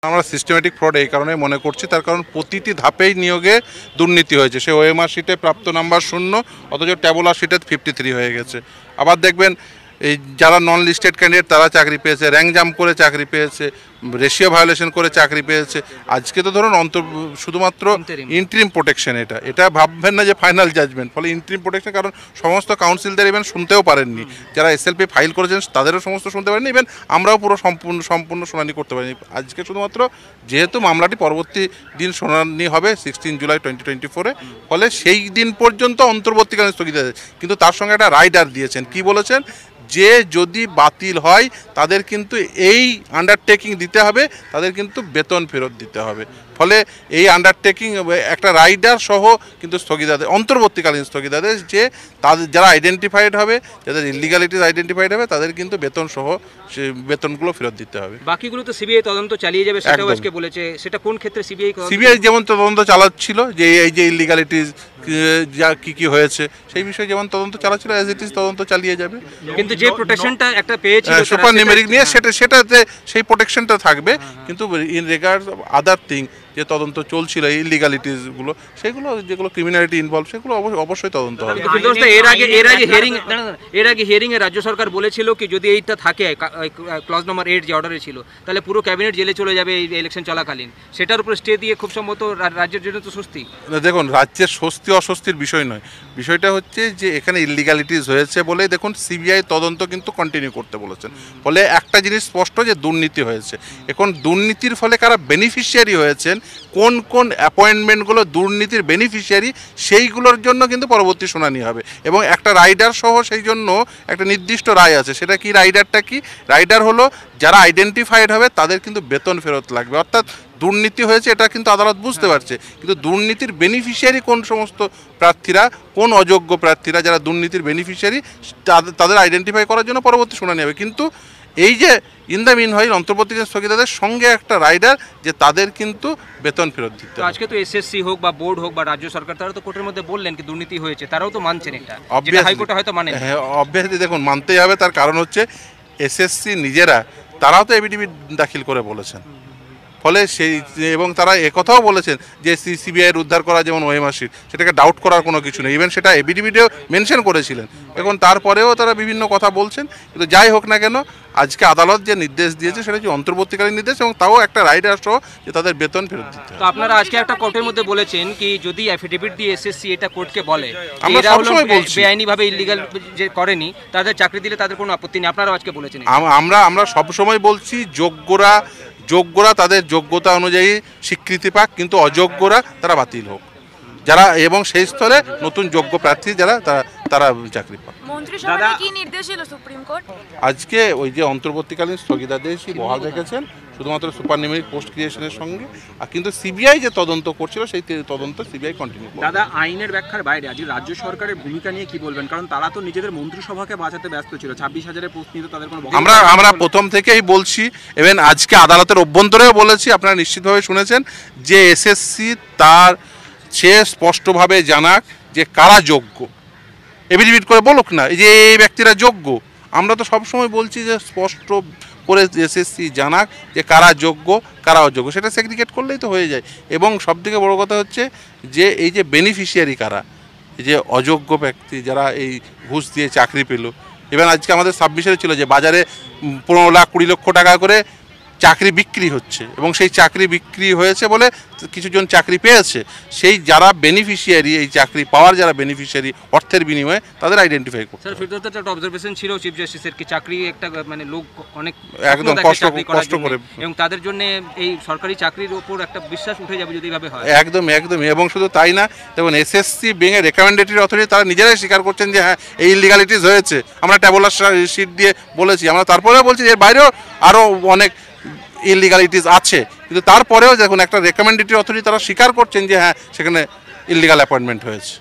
আমরা systematic fraud এই কারণে মনে করছি, তার কারণ প্রতিটি ধাপেই নিয়োগে দুর্নীতি হয়েছে। সে ওএমআর শিটে প্রাপ্ত নাম্বার 0, অথচ ট্যাবুলার শিটে 53 হয়ে গেছে। আবার দেখবেন এই যারা নন লিস্টেড ক্যান্ডিডেট তারা চাকরি পেয়েছে, র্যাঙ্ক জাম্প করে চাকরি পেয়েছে, রেশিও ভায়োলেশন করে চাকরি পেয়েছে। আজকে তো ধরুন শুধুমাত্র ইন্টারিম প্রোটেকশন, এটা ভাববেন না যে ফাইনাল জাজমেন্ট, ফলে ইন্টারিম প্রোটেকশন, কারণ সমস্ত কাউন্সিলদের ইভেন শুনতেও পারেননি, যারা এসএলপি ফাইল করেছেন তাদেরও সমস্ত শুনতে পারেননি, ইভেন আমরাও পুরো সম্পূর্ণ শুনানি করতে পারিনি। আজকে শুধুমাত্র যেহেতু মামলাটি পরবর্তী দিন শুনানি হবে 16 জুলাই 2024-এ, ফলে সেই দিন পর্যন্ত অন্তর্বর্তীকালীন স্থগিতাদেশ। কিন্তু তার সঙ্গে একটা রাইডার দিয়েছেন, কি বলেছেন, যে যদি বাতিল হয় তাদের কিন্তু এই আন্ডারটেকিং দিতে হবে, তাদের কিন্তু বেতন ফেরত দিতে হবে। ফলে এই আন্ডারটেকিং একটা রাইডার সহ কিন্তু স্থগিতাদেশ, অন্তর্বর্তীকালীন স্থগিতাদেশ, যে তাদের যারা আইডেন্টিফাইড হবে, যাদের ইলিগালিটিস আইডেন্টিফাইড হবে, তাদের কিন্তু বেতন সহ সে বেতনগুলো ফেরত দিতে হবে। বাকিগুলো তো সিবিআই তদন্ত চালিয়ে যাবে, সেটাও আজকে বলেছে। সেটা কোন ক্ষেত্রে সিবিআই যেমন তদন্ত চালাচ্ছিল যে এই যে ইলিগালিটিস যা কি হয়েছে সেই বিষয়ে যেমন তদন্ত চালাচ্ছিল, অ্যাজ ইট ইজ তদন্ত চালিয়ে যাবে। কিন্তু যে প্রোটেকশনটা একটা পেয়েছিল সুপার নিউমেরিক নিয়ে সেটাতে সেই প্রোটেকশনটা থাকবে, কিন্তু in regards of other thing যে তদন্ত চলছিল ইলিগালিটিসগুলো, সেগুলো যেগুলো ক্রিমিনালিটি ইনভলভ, সেগুলো অবশ্যই তদন্ত হবে। এর আগে হিয়ারিং এ রাজ্য সরকার বলেছিল কি যদি এইটা থাকে ক্লজ নম্বর 8 যে অর্ডারে ছিল, তাহলে পুরো ক্যাবিনেট জেলে চলে যাবে এই ইলেকশন চলাকালীন। সেটার উপর স্টে দিয়ে খুব সম্ভবত রাজ্যের জন্য তো স্বস্তি। দেখুন, রাজ্যের স্বস্তি অস্বস্তির বিষয় নয়, বিষয়টা হচ্ছে যে এখানে ইলিগালিটিস হয়েছে বলেই দেখুন সিবিআই তদন্ত কিন্তু কন্টিনিউ করতে বলেছেন। ফলে একটা জিনিস স্পষ্ট যে দুর্নীতি হয়েছে। এখন দুর্নীতির ফলে কারা বেনিফিশিয়ারি হয়েছেন, কোন কোন অ্যাপয়েন্টমেন্টগুলো দুর্নীতির বেনিফিশিয়ারি, সেইগুলোর জন্য কিন্তু পরবর্তী শুনানি হবে। এবং একটা রাইডার সহ সেই জন্য একটা নির্দিষ্ট রায় আছে। সেটা কি রাইডারটা কি? রাইডার হলো যারা আইডেন্টিফাইড হবে তাদের কিন্তু বেতন ফেরত লাগবে। অর্থাৎ দুর্নীতি হয়েছে এটা কিন্তু আদালত বুঝতে পারছে, কিন্তু দুর্নীতির বেনিফিশিয়ারি কোন সমস্ত প্রার্থীরা, কোন অযোগ্য প্রার্থীরা যারা দুর্নীতির বেনিফিশিয়ারি, তাদের আইডেন্টিফাই করার জন্য পরবর্তী শুনানি হবে। কিন্তু এই যে ইন দ্য মিন হয় অন্তর্বর্তীকালীন স্থগিতাদের সঙ্গে একটা রাইডার, যে তাদের কিন্তু বেতন ফেরত দিতে হবে। আজকে তো এসএসসি হোক বা বোর্ড হোক বা রাজ্য সরকার, তারা তো কোর্টের মধ্যে বললেন কি দুর্নীতি হয়েছে, তারাও তো মানছেন এটা, যেটা হাইকোর্টে হয়তো মানে। হ্যাঁ, অবভিয়াসলি দেখুন মানতেই হবে। তার কারণ হচ্ছে এসএসসি নিজেরা তারাও তো এফিডেভিট দাখিল করে বলেছেন। ফলে সেই এবং তারা একথাও বলেছেন যে সিবিআইয়ের উদ্ধার করা যেমন ওএমআর শিট, সেটাকে ডাউট করার কোনো কিছু নেই। ইভেন সেটা এফিডেভিটেও মেনশন করেছিলেন। এখন তারপরেও তারা বিভিন্ন কথা বলছেন। কিন্তু যাই হোক না কেন, আজকে আদালত যে নির্দেশ দিয়েছে সেটা হচ্ছে অন্তর্বর্তীকালীন নির্দেশ, এবং তাও একটা রাইডার সহ যে তাদের বেতন ফেরত দিতে হবে। তো আপনারা আজকে একটা কোর্টের মধ্যে বলেছেন কি যদি এফিডেভিট দিয়ে এসএসসি এটা কোর্টকে বলে আমরা সবসময় বলছি বেআইনিভাবে ইলিগাল যে করেনি তাদের চাকরি দিলে তাদের কোনো আপত্তি নেই, আপনারাও আজকে বলেছেন। আমরা সবসময় বলছি যোগ্যরা তাদের যোগ্যতা অনুযায়ী স্বীকৃতি পাক, কিন্তু অযোগ্যরা তারা বাতিল হোক, যারা এবং সেই স্তরে নতুন যোগ্য প্রার্থী যারা তারা চাকরি পাক। মন্ত্রিসভায় কি নির্দেশ এলো সুপ্রিম কোর্ট? আজকে ওই যে অন্তর্বর্তীকালীন স্থগিতাদেশই বহাল রেখেছেন শুধুমাত্র সুপার নিউমেরিক পোস্ট ক্রিয়েশনের সঙ্গে, আর কিন্তু সিবিআই যে তদন্ত করছিল সেই তদন্ত সিবিআই কন্টিনিউ করবে। দাদা, আইনের ব্যাখ্যার বাইরে আজ রাজ্য সরকারের ভূমিকা নিয়ে কি বলবেন? কারণ তারা তো নিজেদের মন্ত্রিসভাকে বাঁচাতে ব্যস্ত ছিল, 26,000-এর পোস্ট নিয়ে তাদের কোনো আমরা প্রথম থেকেই বলছি, এবং আজকে আদালতের অভ্যন্তরেও বলেছি, আপনারা নিশ্চিতভাবে শুনেছেন যে এসএসসি তার সে স্পষ্টভাবে জানাক যে কারা যোগ্য, এফিডেভিট করে বলুক না যে এই ব্যক্তিরা যোগ্য। আমরা তো সবসময় বলছি যে স্পষ্ট করে এসএসসি জানাক যে কারা যোগ্য কারা অযোগ্য, সেটা সেগ্রিগেট করলেই তো হয়ে যায়। এবং সবথেকে বড় কথা হচ্ছে যে এই যে বেনিফিশিয়ারি কারা, এই যে অযোগ্য ব্যক্তি যারা এই ঘুষ দিয়ে চাকরি পেল। এবার আজকে আমাদের 26-এ ছিল যে বাজারে 15 লাখ 20 লক্ষ টাকা করে চাকরি বিক্রি হচ্ছে, এবং সেই চাকরি বিক্রি হয়েছে বলে কিছুজন চাকরি পেয়েছে। সেই যারা বেনিফিশিয়ারি, এই চাকরি পাওয়ার যারা বেনিফিশিয়ারি অর্থের বিনিময়ে, তাদের আইডেন্টিফাই করতে হবে। স্যার, ফিরদৌস একটা অবজারভেশন ছিল চিফ জাস্টিসের কি চাকরি একটা মানে লোক অনেক একদম কষ্ট করে, এবং তাদের জন্য এই সরকারি চাকরির উপর একটা বিশ্বাস উঠে যাবে যদি এইভাবে হয়। একদমই। এবং শুধু তাই না, দেখুন এসএসসি বিং এ রেকমেন্ডেটরি অথরিটি, তারা নিজেরাই স্বীকার করছেন যে হ্যাঁ এই ইলিগালিটিস হয়েছে। আমরা ট্যাবুলার শিট দিয়ে বলেছি, আমরা তারপরেও বলছি এর বাইরেও আরও অনেক ইলিগালিটিস আছে, কিন্তু তারপরেও দেখুন একটা রেকমেন্ডেটরি অথরিটি তারা স্বীকার করছেন যে হ্যাঁ সেখানে ইলিগাল অ্যাপয়েন্টমেন্ট হয়েছে।